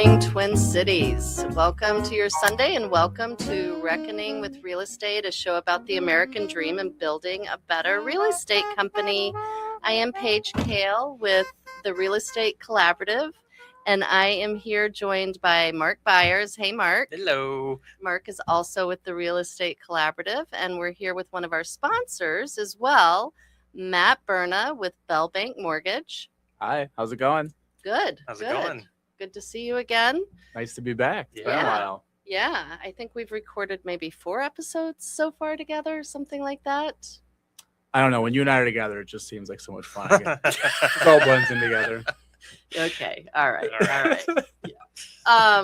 morning, Twin Cities. Welcome to your Sunday and welcome to Reckoning with Real Estate, a show about the American dream and building a better real estate company. I am Paige Kale with the Real Estate Collaborative, and I am here joined by Mark Byers. Hey, Mark. Hello. Mark is also with the Real Estate Collaborative, and we're here with one of our sponsors as well, Matt Berna with Bell Bank Mortgage. Hi, how's it going? Good. How's it going? Good to see you again. Nice to be back. It's been a Yeah. while. Yeah, I think we've recorded maybe 4 episodes so far together, something like that. I don't know. When you and I are together, it just seems like so much fun. It all blends in together. Okay. All right. All right. Yeah.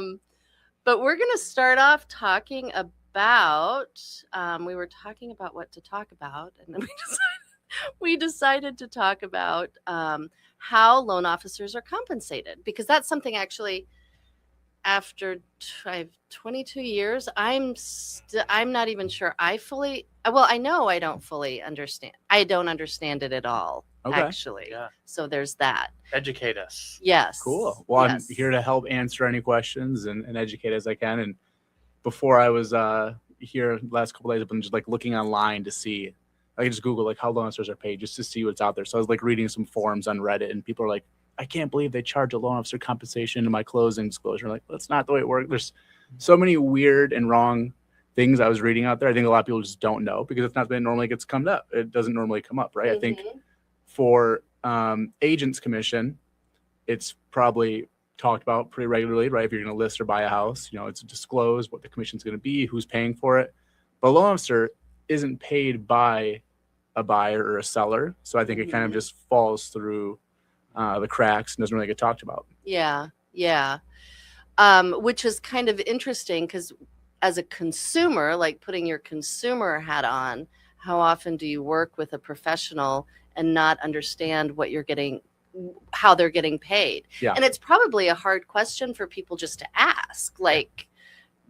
But we're going to start off talking about, we were talking about what to talk about, and then we decided to talk about how loan officers are compensated, because that's something actually after 22 years, I'm not even sure I know I don't fully understand. I don't understand it at all, actually. Yeah. So there's that. Educate us. Yes. Cool. Well, Yes. I'm here to help answer any questions and educate as I can. And before I was here the last couple of days, I've been just like looking online to see. I can just Google like how loan officers are paid just to see what's out there. So I was like reading some forums on Reddit, and people are like, I can't believe they charge a loan officer compensation in my closing disclosure. Like, that's not the way it works. There's so many weird and wrong things I was reading out there. I think a lot of people just don't know because it's not the way it normally gets come up. It doesn't normally come up, right? I think for agents commission, it's probably talked about pretty regularly, right? If you're going to list or buy a house, it's disclosed what the commission's going to be, who's paying for it. But a loan officer isn't paid by a buyer or a seller. So I think it kind of just falls through the cracks and doesn't really get talked about. Yeah. Which is kind of interesting because as a consumer, like putting your consumer hat on, how often do you work with a professional and not understand what you're getting, how they're getting paid? Yeah. And it's probably a hard question for people just to ask, like,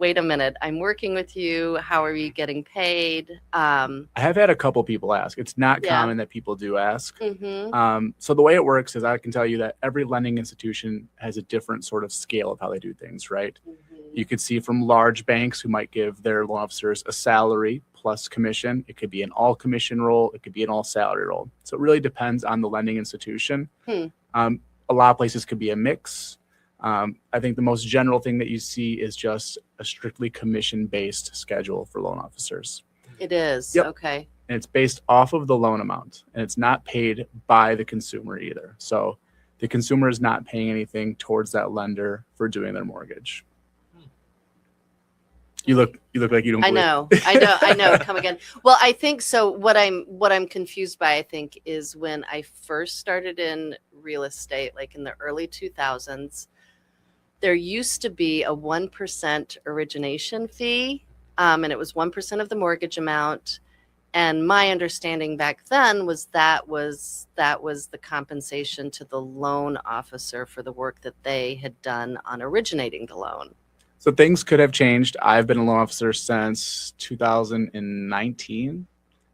wait a minute, I'm working with you. How are you getting paid? I have had a couple people ask. It's not common that people do ask. Mm-hmm. So the way it works is I can tell you that every lending institution has a different sort of scale of how they do things, right? Mm-hmm. You could see from large banks who might give their loan officers a salary plus commission. It could be an all commission role. It could be an all salary role. So it really depends on the lending institution. A lot of places could be a mix. I think the most general thing that you see is just a strictly commission-based schedule for loan officers. It is. Yep. Okay. And it's based off of the loan amount, and it's not paid by the consumer either. So the consumer is not paying anything towards that lender for doing their mortgage. You look like you don't believe. I know. Come again. Well, I think so. What I'm confused by, I think, is when I first started in real estate, like in the early 2000s, there used to be a 1% origination fee, and it was 1% of the mortgage amount. And my understanding back then was that was the compensation to the loan officer for the work that they had done on originating the loan. So things could have changed. I've been a loan officer since 2019.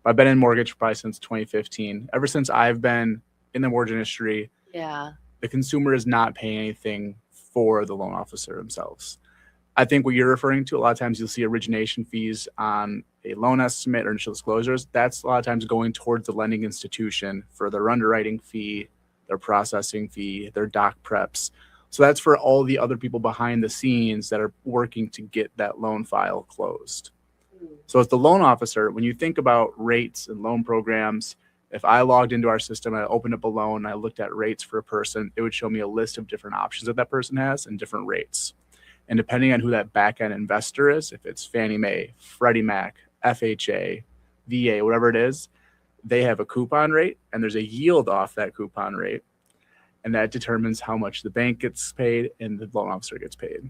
I've been in mortgage probably since 2015. Ever since I've been in the mortgage industry, the consumer is not paying anything for the loan officer themselves. I think what you're referring to, a lot of times you'll see origination fees on a loan estimate or initial disclosures. That's a lot of times going towards the lending institution for their underwriting fee, their processing fee, their doc preps. So that's for all the other people behind the scenes that are working to get that loan file closed. So as the loan officer, when you think about rates and loan programs, if I logged into our system, I opened up a loan, and I looked at rates for a person, it would show me a list of different options that person has and different rates. And depending on who that back-end investor is, if it's Fannie Mae, Freddie Mac, FHA, VA, whatever it is, they have a coupon rate, and there's a yield off that coupon rate. And that determines how much the bank gets paid and the loan officer gets paid.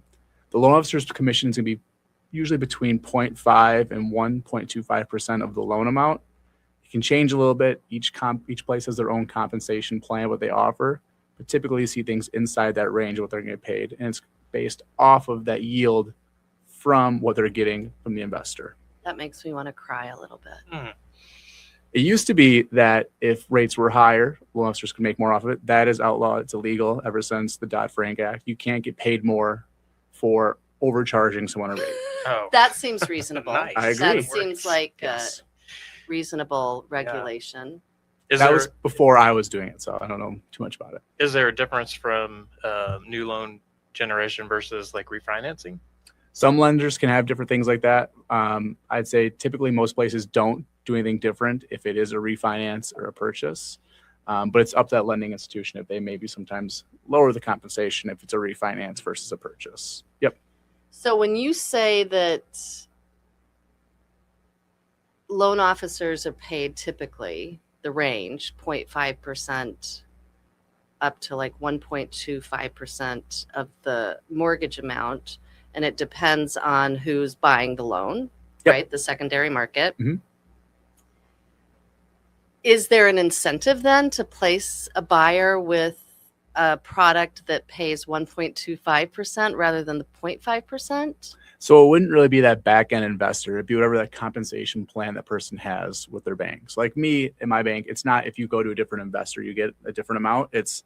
The loan officer's commission is going to be usually between 0.5 and 1.25% of the loan amount. It can change a little bit. Each place has their own compensation plan, what they offer. But typically you see things inside that range of what they're going to get paid. And it's based off of that yield from what they're getting from the investor. That makes me want to cry a little bit. It used to be that if rates were higher, loan officers could make more off of it. That is outlawed. It's illegal ever since the Dodd-Frank Act. You can't get paid more for overcharging someone a rate. Oh, That seems reasonable. Nice. I agree. That It seems works. like Yes. a reasonable regulation. That was before I was doing it, so I don't know too much about it. Is there a difference from new loan generation versus like refinancing? Some lenders can have different things like that. I'd say typically most places don't do anything different if it is a refinance or a purchase. But it's up to that lending institution if they maybe sometimes lower the compensation if it's a refinance versus a purchase. Yep. So when you say that loan officers are paid typically the range 0.5% up to like 1.25% of the mortgage amount, and it depends on who's buying the loan, right? The secondary market. Mhm. Is there an incentive then to place a buyer with a product that pays 1.25% rather than the 0.5%? So it wouldn't really be that back end investor. It'd be whatever that compensation plan that person has with their bank. So like me in my bank, it's not if you go to a different investor, you get a different amount. It's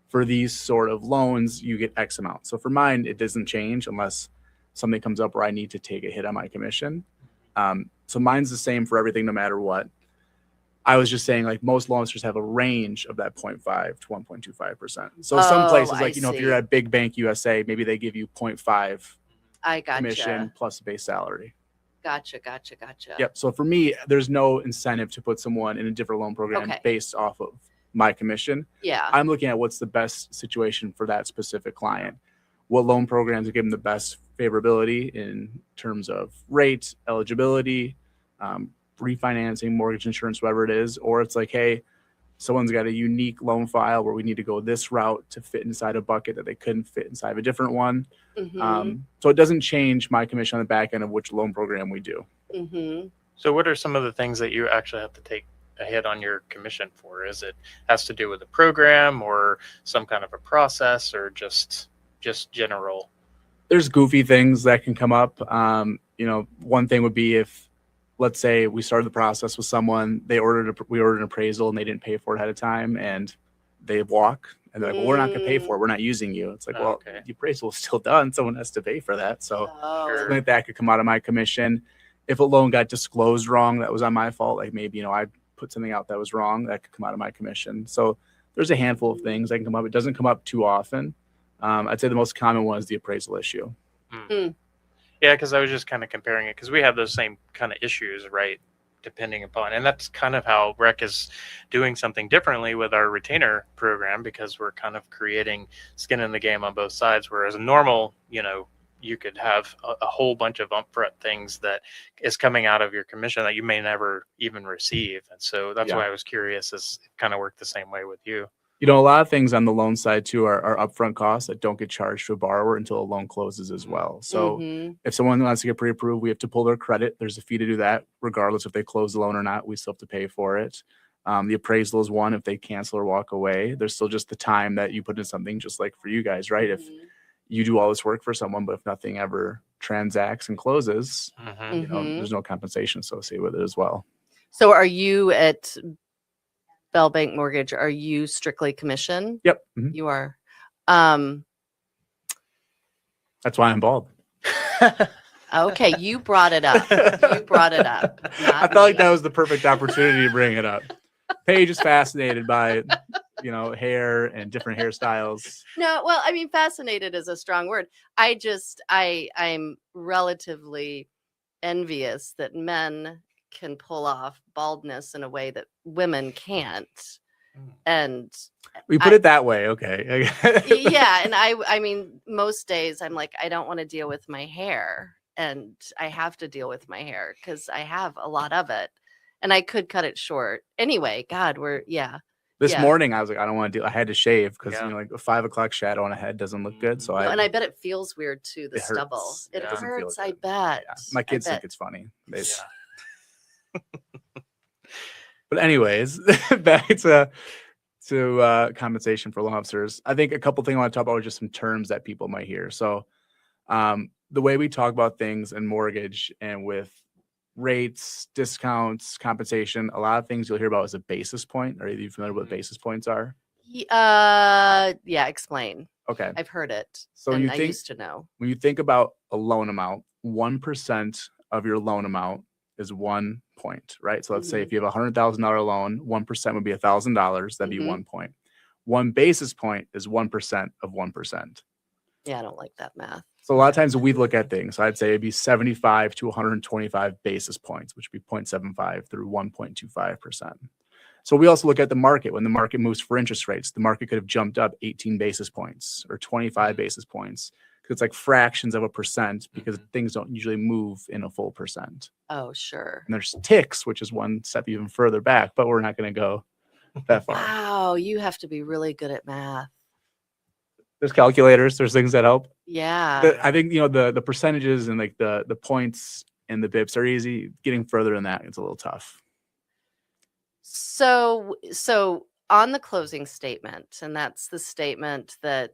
for these sort of loans, you get X amount. So for mine, it doesn't change unless something comes up where I need to take a hit on my commission. So mine's the same for everything, no matter what. I was just saying, like, most loan officers have a range of that 0.5 to 1.25%. So some places, like, if you're at Big Bank USA, maybe they give you 0.5 commission plus a base salary. Gotcha. Yep. So for me, there's no incentive to put someone in a different loan program based off of my commission. Yeah. I'm looking at what's the best situation for that specific client. What loan programs give them the best favorability in terms of rate, eligibility, refinancing, mortgage insurance, whatever it is. Or it's like, hey, someone's got a unique loan file where we need to go this route to fit inside a bucket that they couldn't fit inside of a different one. Mm-hmm. So it doesn't change my commission on the back end of which loan program we do. Mm-hmm. So what are some of the things that you actually have to take a hit on your commission for? Is it has to do with the program or some kind of a process or just general? There's goofy things that can come up. One thing would be if, let's say we started the process with someone, we ordered an appraisal and they didn't pay for it ahead of time, and they walk and they're like, well, we're not going to pay for it. We're not using you. It's like, the appraisal is still done. Someone has to pay for that. So something like that could come out of my commission. If a loan got disclosed wrong, that was on my fault. Like maybe, I put something out that was wrong, that could come out of my commission. So there's a handful of things that can come up. It doesn't come up too often. I'd say the most common one is the appraisal issue. Yeah, because I was just kind of comparing it because we have those same kind of issues, right? Depending upon, and that's kind of how REC is doing something differently with our retainer program, because we're kind of creating skin in the game on both sides. Whereas a normal, you could have a whole bunch of upfront things that is coming out of your commission that you may never even receive. And so that's why I was curious, is it kind of work the same way with you? A lot of things on the loan side too are upfront costs that don't get charged to a borrower until a loan closes as well. So if someone wants to get pre-approved, we have to pull their credit. There's a fee to do that, regardless if they close the loan or not. We still have to pay for it. The appraisal is one. If they cancel or walk away, there's still just the time that you put in something, just like for you guys, right? If you do all this work for someone, but if nothing ever transacts and closes, there's no compensation associated with it as well. So are you at Bell Bank Mortgage, are you strictly commission? Yep. Mm-hmm. You are. That's why I'm bald. Okay, you brought it up. I felt like that was the perfect opportunity to bring it up. Paige is fascinated by, hair and different hairstyles. No, well, I mean, fascinated is a strong word. I'm relatively envious that men can pull off baldness in a way that women can't. And we put it that way. Okay. Yeah. And I mean, most days I'm like, I don't want to deal with my hair, and I have to deal with my hair because I have a lot of it and I could cut it short. Anyway, God, This morning I was like, I don't want to I had to shave because like a 5 o'clock shadow on a head doesn't look good. So and I bet it feels weird too, the stubble. It hurts, I bet. Yeah. My kids think it's funny. But anyways, back to compensation for loan officers. I think a couple things I want to talk about are just some terms that people might hear. So the way we talk about things in mortgage and with rates, discounts, compensation, a lot of things you'll hear about is a basis point. Are you familiar with what basis points are? Yeah, explain. Okay. I've heard it. So and you I think used to know. when you think about a loan amount, 1% of your loan amount is 1 point, right? So let's say if you have a $100,000 loan, 1% would be $1,000. That'd be 1 point. 1 basis point is 1% of 1%. Yeah, I don't like that math. So a lot of times we look at things. I'd say it'd be 75 to 125 basis points, which would be 0.75 through 1.25%. So we also look at the market. When the market moves for interest rates, the market could have jumped up 18 basis points or 25 basis points, because it's like fractions of a percent, because things don't usually move in a full percent. Oh, sure. And there's ticks, which is one step even further back, but we're not going to go that far. Wow, you have to be really good at math. There's calculators. There's things that help. Yeah. I think, the percentages and like the points and the bips are easy. Getting further than that, it's a little tough. So on the closing statement, and that's the statement that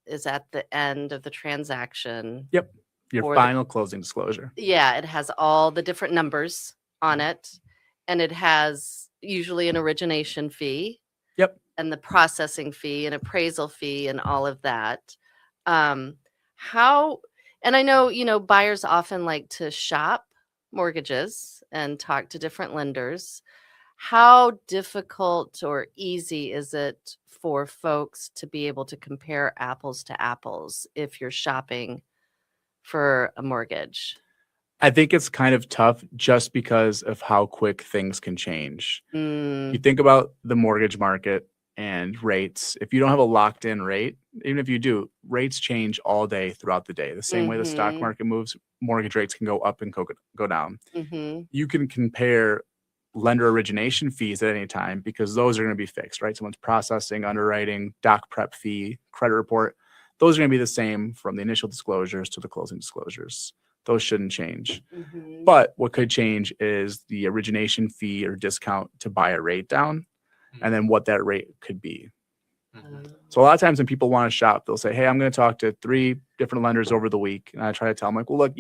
is at the end of the transaction. Yep. Your final closing disclosure. Yeah, it has all the different numbers on it, and it has usually an origination fee. Yep. And the processing fee and appraisal fee and all of that. And I know, buyers often like to shop mortgages and talk to different lenders. How difficult or easy is it for folks to be able to compare apples to apples if you're shopping for a mortgage? I think it's kind of tough just because of how quick things can change. You think about the mortgage market and rates. If you don't have a locked in rate, even if you do, rates change all day throughout the day. The same way the stock market moves, mortgage rates can go up and go down. You can compare lender origination fees at any time because those are going to be fixed, right? Someone's processing, underwriting, doc prep fee, credit report. Those are going to be the same from the initial disclosures to the closing disclosures. Those shouldn't change. But what could change is the origination fee or discount to buy a rate down, and then what that rate could be. So a lot of times when people want to shop, they'll say, hey, I'm going to talk to 3 different lenders over the week. And I try to tell them, like, well, look,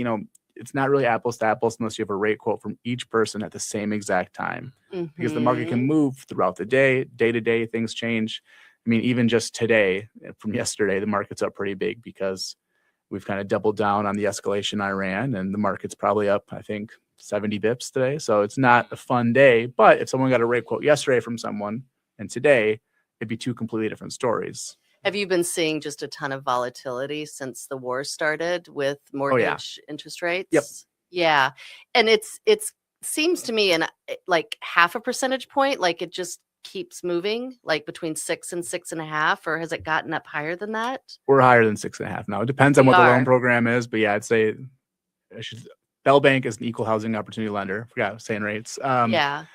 it's not really apples to apples unless you have a rate quote from each person at the same exact time, because the market can move throughout the day to day, things change. I mean, even just today from yesterday, the market's up pretty big because we've kind of doubled down on the escalation in Iran, and the market's probably up, I think, 70 bips today. So it's not a fun day, but if someone got a rate quote yesterday from someone and today, it'd be 2 completely different stories. Have you been seeing just a ton of volatility since the war started with mortgage interest rates? Yep. Yeah. And it seems to me in like half a percentage point, like it just keeps moving, like between 6 and 6.5, or has it gotten up higher than that? We're higher than 6.5 now. It depends on what the loan program is, but yeah, I'd say Bell Bank is an equal housing opportunity lender. I forgot I was saying rates. Yeah.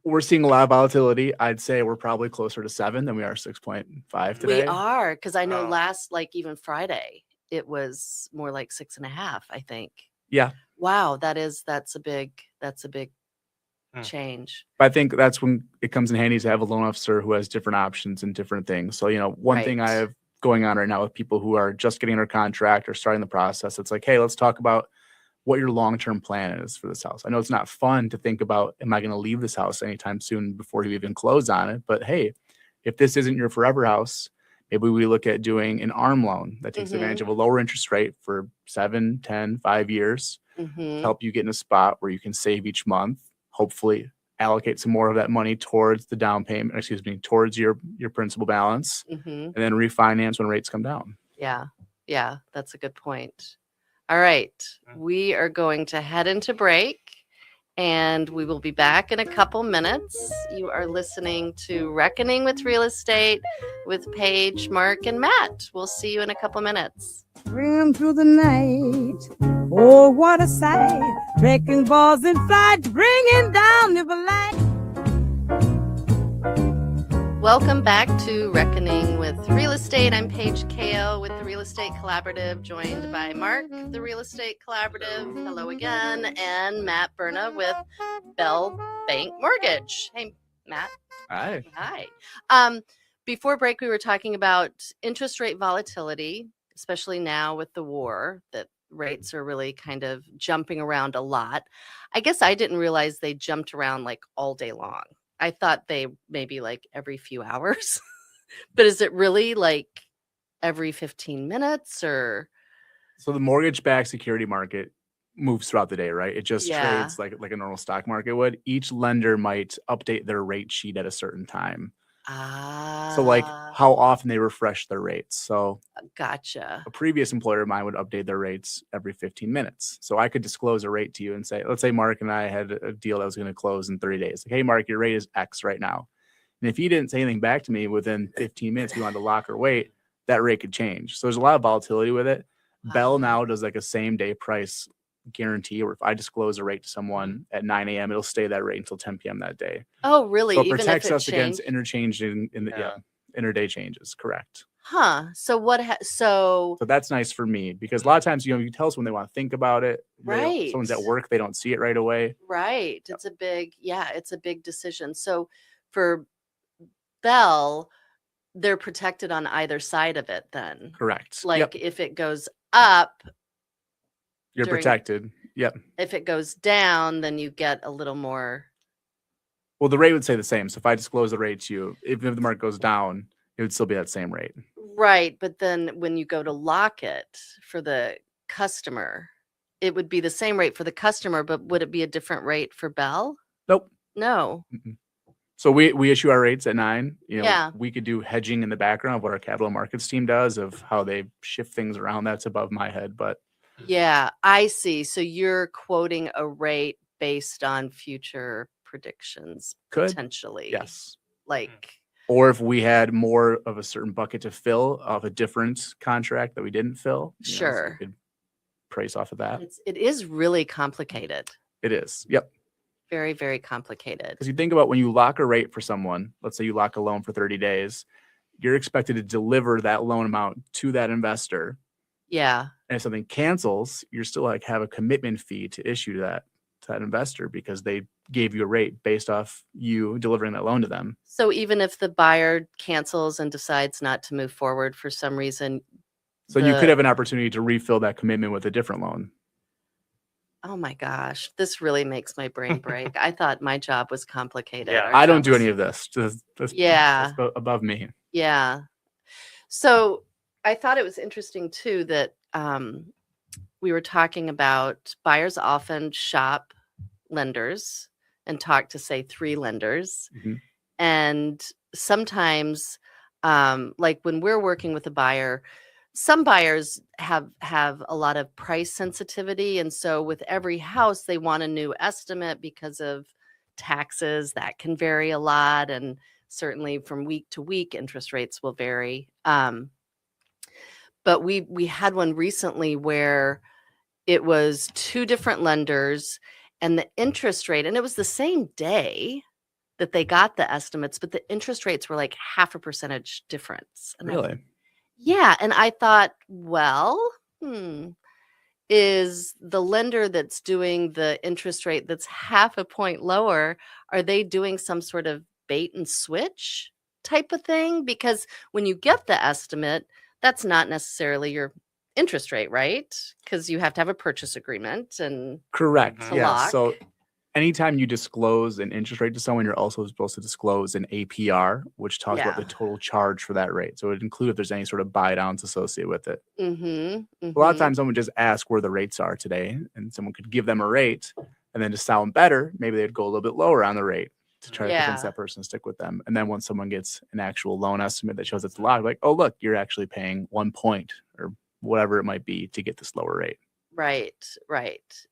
We're seeing a lot of volatility. I'd say we're probably closer to 7 than we are 6.5 today. We are, because I know last, like even Friday, it was more like 6.5, I think. Yeah. Wow, that's a big change. But I think that's when it comes in handy to have a loan officer who has different options and different things. So, one thing I have going on right now with people who are just getting under contract or starting the process, it's like, hey, let's talk about what your long-term plan is for this house. I know it's not fun to think about, am I going to leave this house anytime soon before you even close on it? But hey, if this isn't your forever house, maybe we look at doing an ARM loan that takes advantage of a lower interest rate for 7, 10, 5 years to help you get in a spot where you can save each month, hopefully allocate some more of that money towards the down payment, towards your principal balance, and then refinance when rates come down. Yeah, that's a good point. All right, we are going to head into break, and we will be back in a couple minutes. You are listening to Reckoning with Real Estate with Paige, Mark, and Matt. We'll see you in a couple minutes. Rim through the night, oh, what a sight. Wrecking balls in flight, bringing down the light. Welcome back to Reckoning with Real Estate. I'm Paige Kao with the Real Estate Collaborative, joined by Mark, the Real Estate Collaborative. Hello again. And Matt Berna with Bell Bank Mortgage. Hey, Matt. Hi. Hi. Before break, we were talking about interest rate volatility, especially now with the war, that rates are really kind of jumping around a lot. I guess I didn't realize they jumped around like all day long. I thought they maybe like every few hours. But is it really like every 15 minutes or? So the mortgage-backed security market moves throughout the day, right? It just Yeah. trades like a normal stock market would. Each lender might update their rate sheet at a certain time. So like how often they refresh their rates. So Gotcha. a previous employer of mine would update their rates every 15 minutes. So I could disclose a rate to you and say, let's say Mark and I had a deal that was going to close in 30 days. Like, hey, Mark, your rate is X right now. And if he didn't say anything back to me within 15 minutes, he wanted to lock or wait, that rate could change. So there's a lot of volatility with it. Bell now does like a same day price guarantee, or if I disclose a rate to someone at 9 a.m., it'll stay that rate until 10 p.m. that day. Oh, really? So it Even if protects it us against changed? interchange in the Yeah. interday changes. Correct. Huh. So what? So So that's nice for me because a lot of times, you tell someone they want to think about it. Right. Someone's at work, they don't see it right away. right. It's a big, it's a big decision. So for Bell, they're protected on either side of it then. Correct. Like Yep. if it goes up, You're during- protected. Yep. if it goes down, then you get a little more. Well, the rate would stay the same. So if I disclose the rate to you, even if the market goes down, it would still be that same rate. Right. But then when you go to lock it for the customer, it would be the same rate for the customer, but would it be a different rate for Bell? Nope. No. Mm-mm. So we issue our rates at 9. Yeah. We could do hedging in the background of what our capital markets team does of how they shift things around. That's above my head, but Yeah, I see. So you're quoting a rate based on future predictions, could. potentially. Yes. Like, Or if we had more of a certain bucket to fill of a different contract that we didn't fill, so Sure. we could price off of that. it is really complicated. It is. Yep. Very, very complicated. Because you think about when you lock a rate for someone, let's say you lock a loan for 30 days, you're expected to deliver that loan amount to that investor. Yeah. And if something cancels, you're still like have a commitment fee to issue to that investor because they gave you a rate based off you delivering that loan to them. So even if the buyer cancels and decides not to move forward for some reason, So you could have an opportunity to refill that commitment with a different loan. oh my gosh, this really makes my brain break. I thought my job was complicated. Yeah. Our I don't job do was- any of this. That's Yeah. above me. Yeah. So I thought it was interesting too that we were talking about buyers often shop lenders and talk to, say, 3 lenders. Mhm. And sometimes, like when we're working with a buyer, some buyers have a lot of price sensitivity. And so with every house, they want a new estimate because of taxes that can vary a lot. And certainly from week to week, interest rates will vary. But we had one recently where it was 2 different lenders and the interest rate, and it was the same day that they got the estimates, but the interest rates were like 0.5% difference. And Really? yeah. And I thought, well, is the lender that's doing the interest rate that's 0.5 point lower, are they doing some sort of bait and switch type of thing? Because when you get the estimate, that's not necessarily your interest rate, right? Because you have to have a purchase agreement and Correct. Mhm. Yeah. lock. So anytime you disclose an interest rate to someone, you're also supposed to disclose an APR, which talks about the Yeah. total charge for that rate. So it would include if there's any sort of buy downs associated with it. mm-hmm, A lot of times someone just asks where the rates are today, and someone could give them a rate, and then to sound better, maybe they'd go a little bit lower on the rate to try to convince Yeah. that person to stick with them. And then once someone gets an actual loan estimate that shows it's locked, like, oh, look, you're actually paying 1 point or whatever it might be to get this lower rate. Right.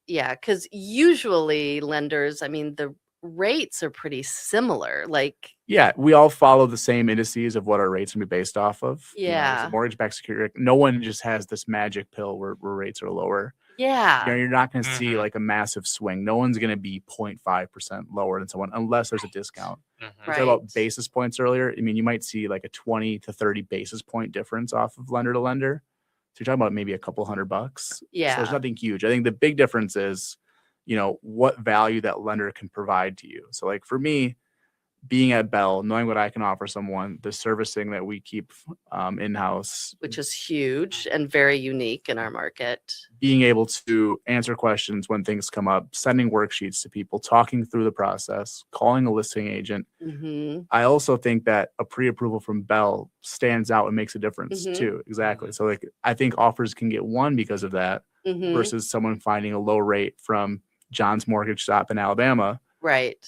Yeah, because usually lenders, I mean, the rates are pretty similar. Like, Yeah, we all follow the same indices of what our rates can be based off of. As Yeah. a mortgage-backed security, no one just has this magic pill where rates are lower. yeah, You're not going to see Mhm. like a massive swing. No one's going to be 0.5% lower than someone unless there's a discount. Mhm. We talked about Right. basis points earlier. I mean, you might see like a 20 to 30 basis point difference off of lender to lender. So you're talking about maybe a couple $100. So Yeah. there's nothing huge. I think the big difference is, what value that lender can provide to you. So like for me, being at Bell, knowing what I can offer someone, the servicing that we keep in-house, which is huge and very unique in our market. being able to answer questions when things come up, sending worksheets to people, talking through the process, calling a listing agent. Mm-hmm. I also think that a pre-approval from Bell stands out and makes a difference Mhm. too. Exactly. So like, I think offers can get won because of that Mm-hmm. versus someone finding a low rate from John's Mortgage Shop in Alabama Right.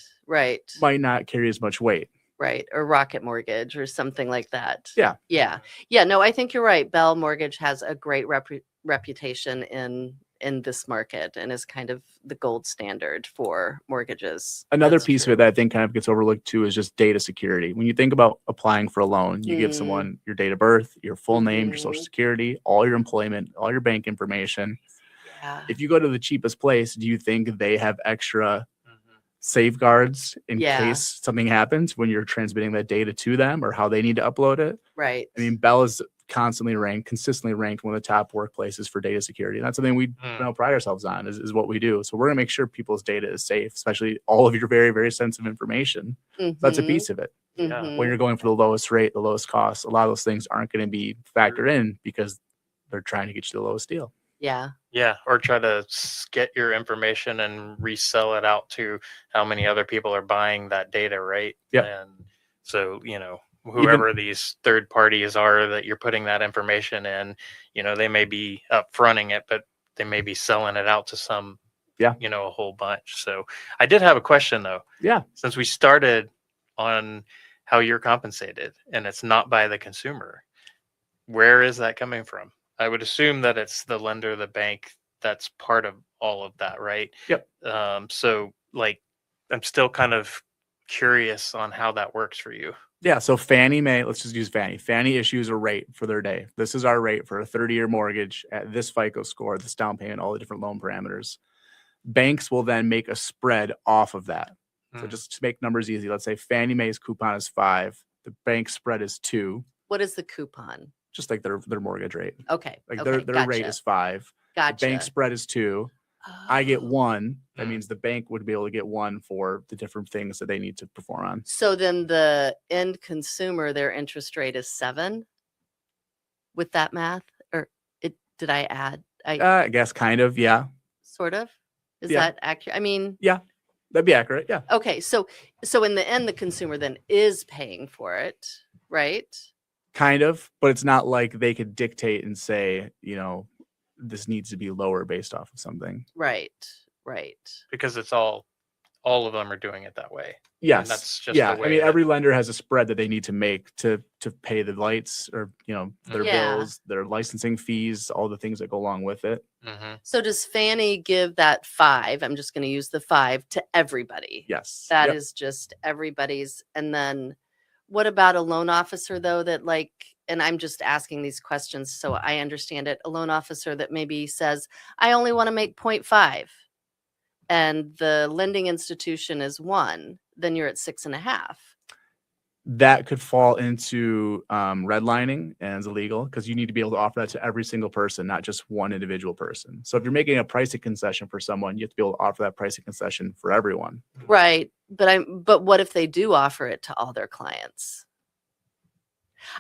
might not carry as much weight. Right. Or Rocket Mortgage or something like that. Yeah. Yeah. No, I think you're right. Bell Mortgage has a great reputation in this market and is kind of the gold standard for mortgages. Another That's piece true. of it that I think kind of gets overlooked too is just data security. When you think about applying for a loan, you give Mm. someone your date of birth, your full name, your social Mhm. security, all your employment, all your bank information. Yeah. If you go to the cheapest place, do you think they have extra Mhm. safeguards in Yeah. case something happens when you're transmitting that data to them or how they need to upload it? Right. I mean, Bell is consistently ranked one of the top workplaces for data security. And that's something we pride ourselves on is what we do. So we're going to make sure people's data is safe, especially all of your very, very sensitive information. That's a Mhm. piece of it. Yeah. Mhm. When you're going for the lowest rate, the lowest cost, a lot of those things aren't going to be factored in because they're trying to get you the lowest deal. Yeah. Yeah, or try to get your information and resell it out to how many other people are buying that data, right? Yep. And so, whoever these third parties are that you're putting that information in, they may be upfronting it, but they may be selling it out to some, Yeah. A whole bunch. So I did have a question though. Yeah. Since we started on how you're compensated and it's not by the consumer, where is that coming from? I would assume that it's the lender, the bank that's part of all of that, right? Yep. So like, I'm still kind of curious on how that works for you. Yeah. So Fannie Mae, let's just use Fannie. Fannie issues a rate for their day. This is our rate for a 30-year mortgage at this FICO score, this down payment, all the different loan parameters. Banks will then make a spread off of that. So just to make numbers easy, let's say Fannie Mae's coupon is 5. The bank spread is 2. What is the coupon? Just like their mortgage rate. Okay. Like okay. their rate is 5. Gotcha. The bank spread is 2. I get Oh. 1. That means the bank would be able to get 1 for the different things that they need to perform on. So then the end consumer, their interest rate is 7 with that math? Or did I add? I guess kind of, yeah. Sort of? Is Yeah. that accurate? I mean, That'd be accurate, yeah. okay. So in the end, the consumer then is paying for it, right? Kind of, but it's not like they could dictate and say, this needs to be lower based off of something. Right. Because it's all of them are doing it that way. Yes. And that's just yeah. the I way mean, that- every lender has a spread that they need to make to pay the lights or, their Yeah. bills, their licensing fees, all the things that go along with it. Mhm. So does Fannie give that 5? I'm just going to use the 5 to everybody. Yes. That Yep. is just everybody's. And then what about a loan officer though, that like, and I'm just asking these questions so I understand it, a loan officer that maybe says, I only want to make 0.5 and the lending institution is 1, then you're at 6.5. That could fall into redlining and is illegal because you need to be able to offer that to every single person, not just one individual person. So if you're making a pricing concession for someone, you have to be able to offer that pricing concession for everyone. Right. But what if they do offer it to all their clients?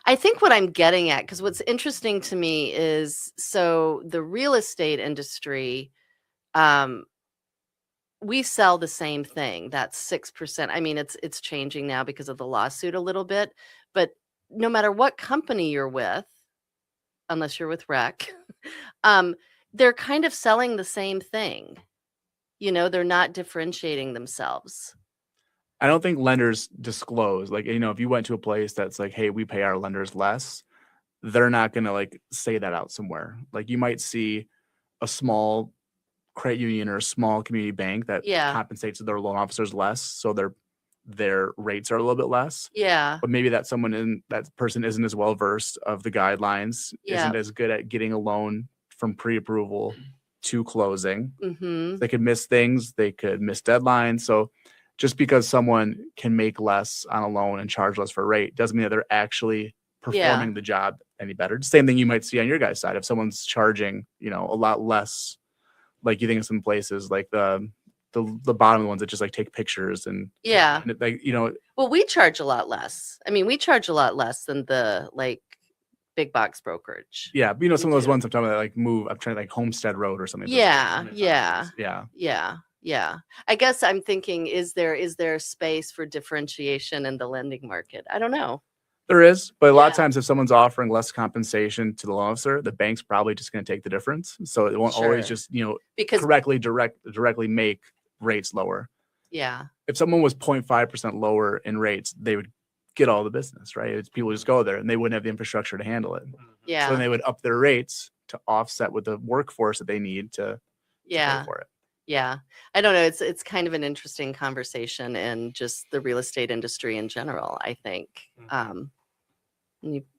I think what I'm getting at, because what's interesting to me is, so the real estate industry, we sell the same thing. That's 6%. I mean, it's changing now because of the lawsuit a little bit, but no matter what company you're with, unless you're with Rec, they're kind of selling the same thing. They're not differentiating themselves. I don't think lenders disclose, like, if you went to a place that's like, hey, we pay our lenders less, they're not going to like say that out somewhere. Like you might see a small credit union or a small community bank that compensates their loan officers less. So their rates are a little bit less. Yeah. But maybe that person isn't as well versed of the guidelines, isn't as good at getting a loan from pre-approval to closing. Mm-hmm. They could miss things. They could miss deadlines. So just because someone can make less on a loan and charge less for a rate doesn't mean that they're actually performing the job any better. Same thing you might see on your guys' side. If someone's charging, a lot less, like you think of some places like the the bottom ones that just like take pictures and Yeah. like Well, we charge a lot less. I mean, we charge a lot less than the like big box brokerage. yeah, but some We of those do. ones I'm talking about like I'm trying like Homestead Road or something. Yeah, Those yeah. yeah. Yeah. I guess I'm thinking, is there space for differentiation in the lending market? I don't know. There is, but a lot of Yeah. times if someone's offering less compensation to the loan officer, the bank's probably just going to take the difference. So it won't always Sure. just Because directly make rates lower. yeah. If someone was 0.5% lower in rates, they would get all the business, right? It's people just go there and they wouldn't have the infrastructure to handle it. So Yeah. then they would up their rates to offset with the workforce that they need to Yeah. pay for it. Yeah. I don't know. It's kind of an interesting conversation in just the real estate industry in general, I think.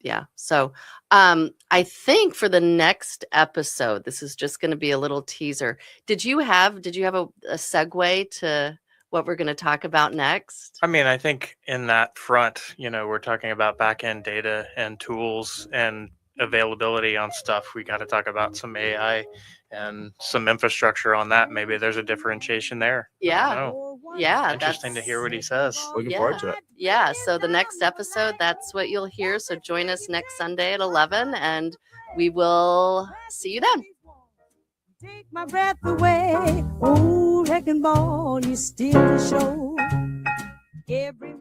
Yeah. So I think for the next episode, this is just going to be a little teaser. Did you have a segue to what we're going to talk about next? I mean, I think in that front, we're talking about back end data and tools and availability on stuff. We got to talk about some AI and some infrastructure on that. Maybe there's a differentiation there. Yeah. Yeah. Interesting to hear what he says. Looking forward to it. Yeah. So the next episode, that's what you'll hear. So join us next Sunday at 11 and we will see you then. Take my breath away. Oh, wrecking ball, you steal the show. Every